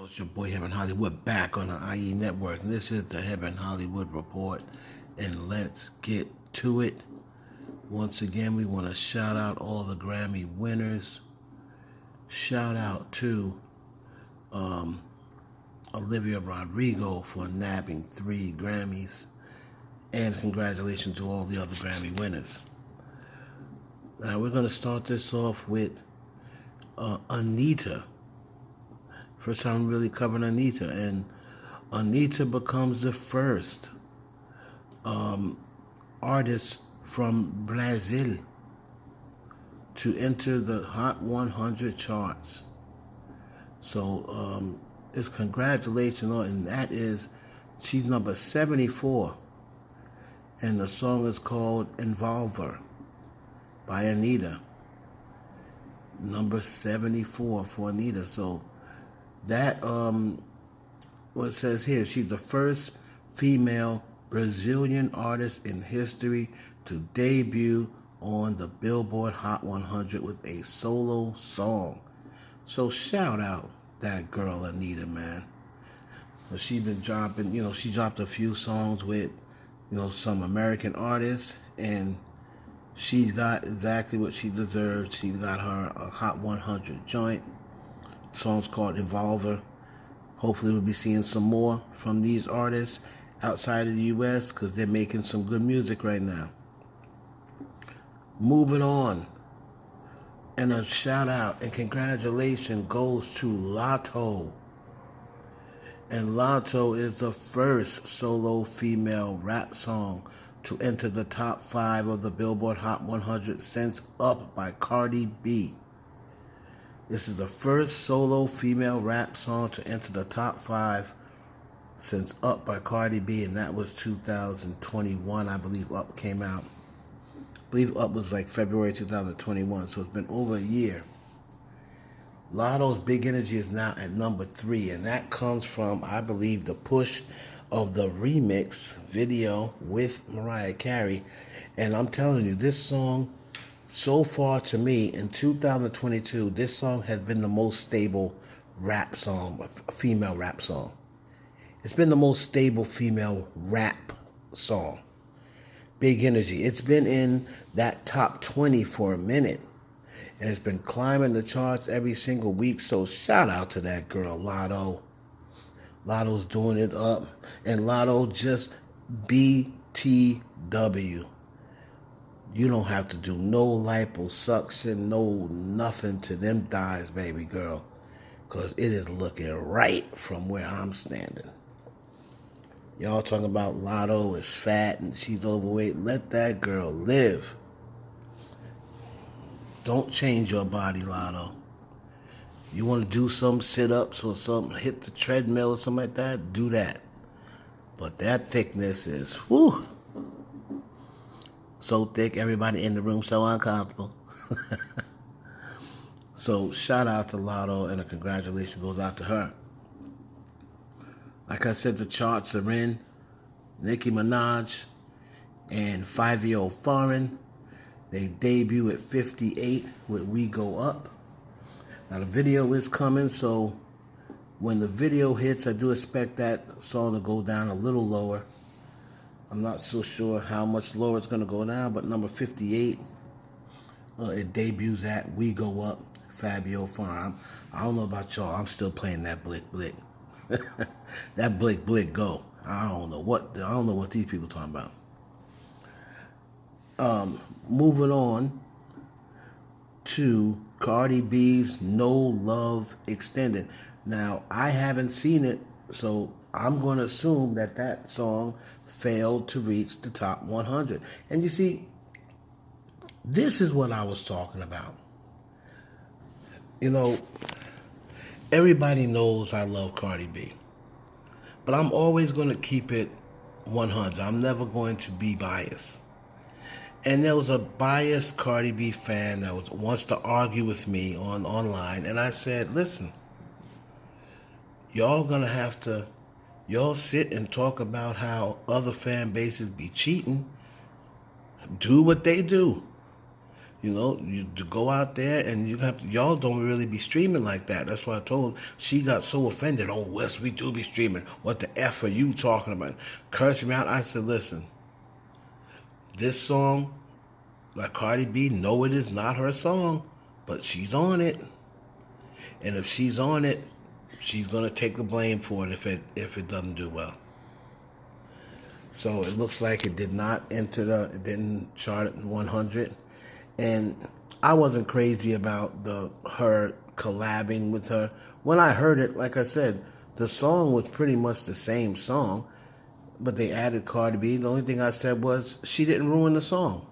It's your boy Heaven Hollywood back on the IE Network. And this is the Heaven Hollywood Report. And let's get to it. Once again, we want to shout out all the Grammy winners. Shout out to Olivia Rodrigo for nabbing 3 Grammys. And congratulations to all the other Grammy winners. Now we're going to start this off with Anitta. First time really covering Anitta, and Anitta becomes the first artist from Brazil to enter the Hot 100 charts. So it's congratulations, and that is, she's number 74, and the song is called Envolver by Anitta. Number 74 for Anitta. So that, what it says here, she's the first female Brazilian artist in history to debut on the Billboard Hot 100 with a solo song. So shout out that girl Anitta, man. She's been dropping, she dropped a few songs with, some American artists, and she's got exactly what she deserves. She got her a Hot 100 joint. The song's called Envolver. Hopefully we'll be seeing some more from these artists outside of the U.S. because they're making some good music right now. Moving on. And a shout out and congratulations goes to Latto. And Latto is the first solo female rap song to enter the top 5 of the Billboard Hot 100 since Up by Cardi B. This is the first solo female rap song to enter the top 5 since Up by Cardi B, and that was 2021, I believe Up came out. I believe Up was like February 2021, so it's been over a year. Latto's Big Energy is now at number 3, and that comes from, I believe, the push of the remix video with Mariah Carey. And I'm telling you, this song, so far to me, in 2022, this song has been the most stable rap song, a female rap song. It's been the most stable female rap song. Big Energy. It's been in that top 20 for a minute. And it's been climbing the charts every single week. So shout out to that girl, Latto. Latto's doing it up. And Latto just BTW. You don't have to do no liposuction, no nothing to them thighs, baby girl. Because it is looking right from where I'm standing. Y'all talking about Latto is fat and she's overweight. Let that girl live. Don't change your body, Latto. You want to do some sit-ups or something, hit the treadmill or something like that, do that. But that thickness is, whew. So thick, everybody in the room so uncomfortable. So shout out to Latto, and a congratulations goes out to her. Like I said, the charts are in. Nicki Minaj and 5-Year-Old Foreign. They debut at 58 with We Go Up. Now the video is coming, so when the video hits, I do expect that song to go down a little lower. I'm not so sure how much lower it's going to go down, but number 58, it debuts at We Go Up, Fabio Farm. I don't know about y'all. I'm still playing that Blick Blick. That Blick Blick go. I don't know what these people talking about. Moving on to Cardi B's No Love Extended. Now, I haven't seen it, so I'm going to assume that that song failed to reach the top 100. And you see, this is what I was talking about. Everybody knows I love Cardi B. But I'm always going to keep it 100. I'm never going to be biased. And there was a biased Cardi B fan that wants to argue with me online. And I said, listen, y'all going to have to, y'all sit and talk about how other fan bases be cheating. Do what they do. You know, you to go out there and you have to, y'all don't really be streaming like that. That's why I told she got so offended. Oh, Wes, we do be streaming. What the F are you talking about? Cursing me out. I said, listen, this song, like Cardi B, no, it is not her song, but she's on it. And if she's on it, she's gonna take the blame for it if it doesn't do well. So it looks like it did not it didn't chart at 100. And I wasn't crazy about her collabing with her. When I heard it, like I said, the song was pretty much the same song, but they added Cardi B. The only thing I said was she didn't ruin the song.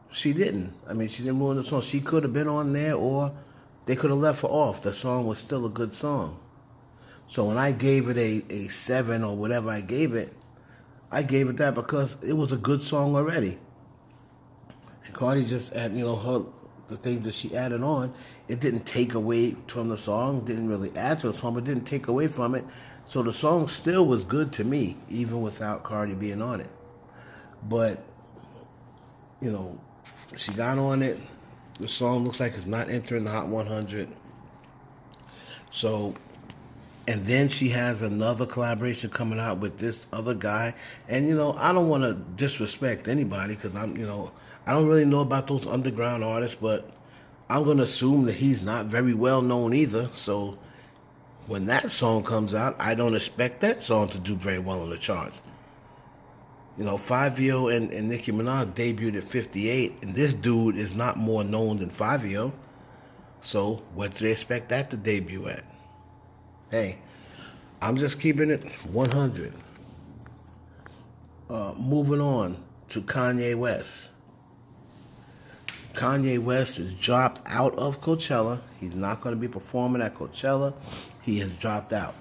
She didn't. I mean, she didn't ruin the song. She could have been on there, or they could have left her off. The song was still a good song. So when I gave it a 7 or whatever I gave it that because it was a good song already. And Cardi just added, the things that she added on, it didn't take away from the song, didn't really add to the song, but didn't take away from it. So the song still was good to me, even without Cardi being on it. But, she got on it. The song looks like it's not entering the Hot 100. So, and then she has another collaboration coming out with this other guy. And, I don't want to disrespect anybody because I don't really know about those underground artists, but I'm going to assume that he's not very well known either. So when that song comes out, I don't expect that song to do very well on the charts. Fivio and Nicki Minaj debuted at 58, and this dude is not more known than Fivio. So what do they expect that to debut at? Hey, I'm just keeping it 100. Moving on to Kanye West. Kanye West is dropped out of Coachella. He's not going to be performing at Coachella. He has dropped out.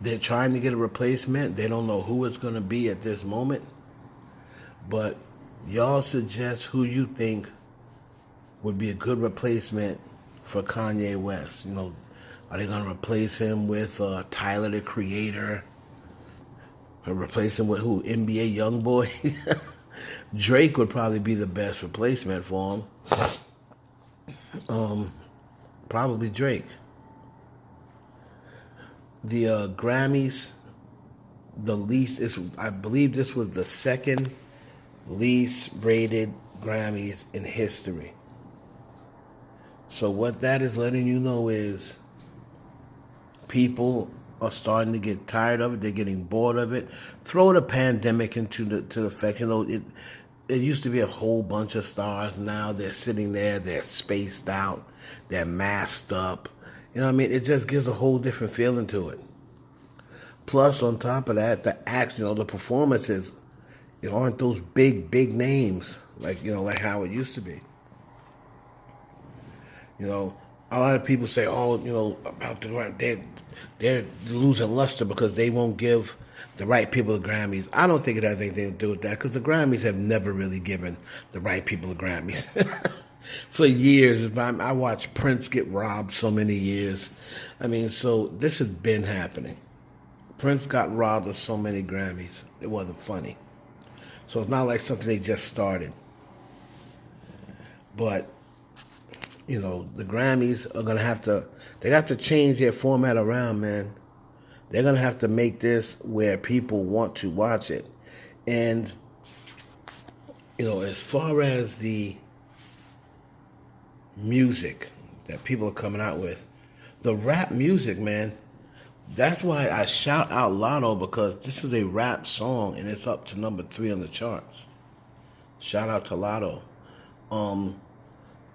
They're trying to get a replacement. They don't know who it's going to be at this moment. But y'all suggest who you think would be a good replacement for Kanye West. Are they going to replace him with Tyler, the Creator? Or replace him with who? NBA Youngboy? Drake would probably be the best replacement for him. Probably Drake. The Grammys, I believe this was the second least rated Grammys in history. So what that is letting you know is people are starting to get tired of it. They're getting bored of it. Throw the pandemic into the effect. It used to be a whole bunch of stars. Now they're sitting there. They're spaced out. They're masked up. It just gives a whole different feeling to it. Plus, on top of that, the acts, the performances, aren't those big names like how it used to be. A lot of people say, about they're losing luster because they won't give the right people the Grammys. I don't think it has anything to do with that because the Grammys have never really given the right people the Grammys. For years, I watched Prince get robbed so many years. So this has been happening. Prince got robbed of so many Grammys. It wasn't funny. So it's not like something they just started. But, the Grammys are going to they have to change their format around, man. They're going to have to make this where people want to watch it. And, as far as the music that people are coming out with, the rap music, man, that's why I shout out Latto, because this is a rap song and it's up to number 3 on the charts. Shout out to Latto.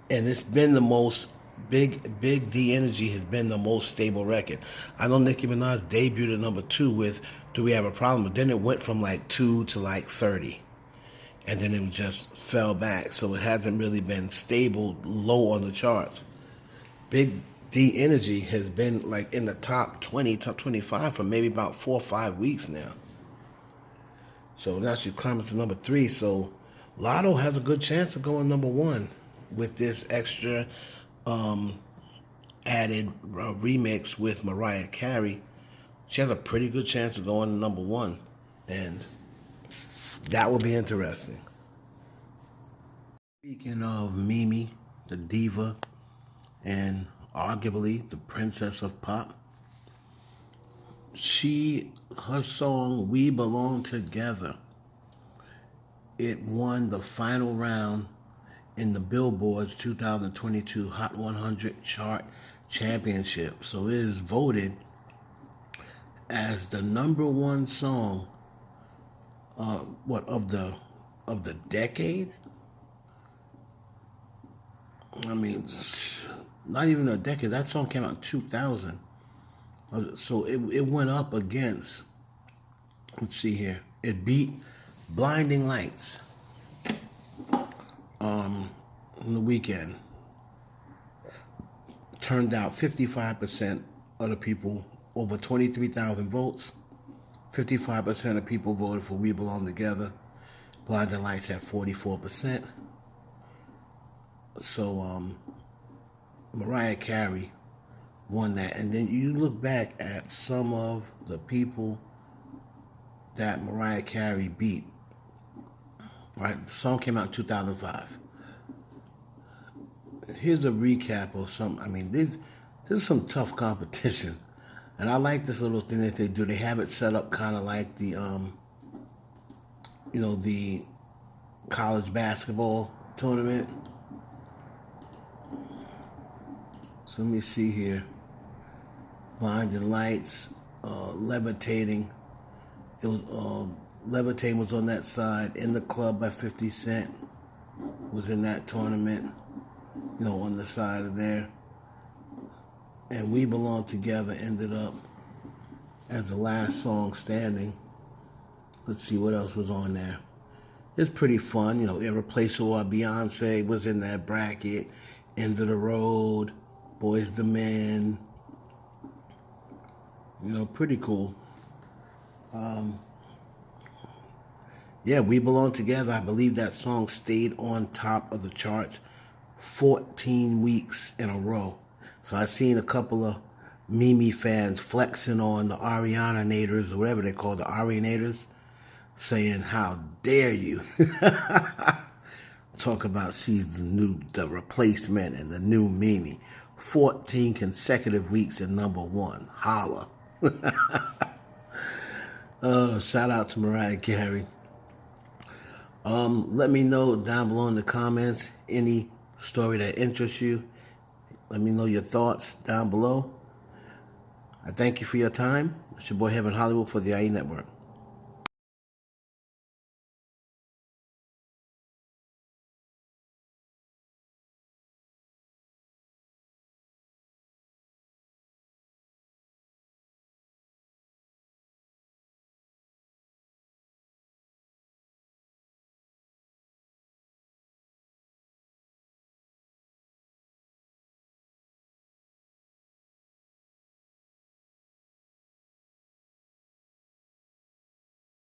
And it's been the most Big D Energy has been the most stable record. I know Nicki Minaj debuted at number 2 with Do We Have a Problem, but then it went from 2 to 30. And then it just fell back. So it hasn't really been stable low on the charts. Big D Energy has been in the top 20, top 25 for maybe about 4 or 5 weeks now. So now she's climbing to number 3. So Latto has a good chance of going number 1 with this extra added remix with Mariah Carey. She has a pretty good chance of going to number 1. And that will be interesting. Speaking of Mimi, the diva, and arguably the princess of pop, her song "We Belong Together," it won the final round in the Billboard's 2022 Hot 100 chart championship. So it is voted as the number one song, of the decade. I mean, not even a decade. That song came out in 2000. So it went up against, let's see here, it beat Blinding Lights on the weekend. Turned out 55% of the people, over 23,000 votes, 55% of people voted for We Belong Together. Blinding Lights had 44%. So Mariah Carey won that. And then you look back at some of the people that Mariah Carey beat. Right, the song came out in 2005. Here's a recap of some. I mean, this is some tough competition, and I like this little thing that they do. They have it set up kind of like the college basketball tournament. So let me see here. Blinding Lights, Levitating. It was Levitating was on that side. In the Club by 50 Cent was in that tournament. On the side of there. And We Belong Together ended up as the last song standing. Let's see what else was on there. It's pretty fun. Irreplaceable by Beyonce was in that bracket. End of the Road, Boys the Men. Pretty cool. Yeah, We Belong Together. I believe that song stayed on top of the charts 14 weeks in a row. So I've seen a couple of Mimi fans flexing on the Ariana-nators, or whatever they call the Arianators, saying, "How dare you?" Talk about she's the replacement and the new Mimi. 14 consecutive weeks at number one. Holla. Shout out to Mariah Carey. Let me know down below in the comments any story that interests you. Let me know your thoughts down below. I thank you for your time. It's your boy Heaven Hollywood for the IE Network.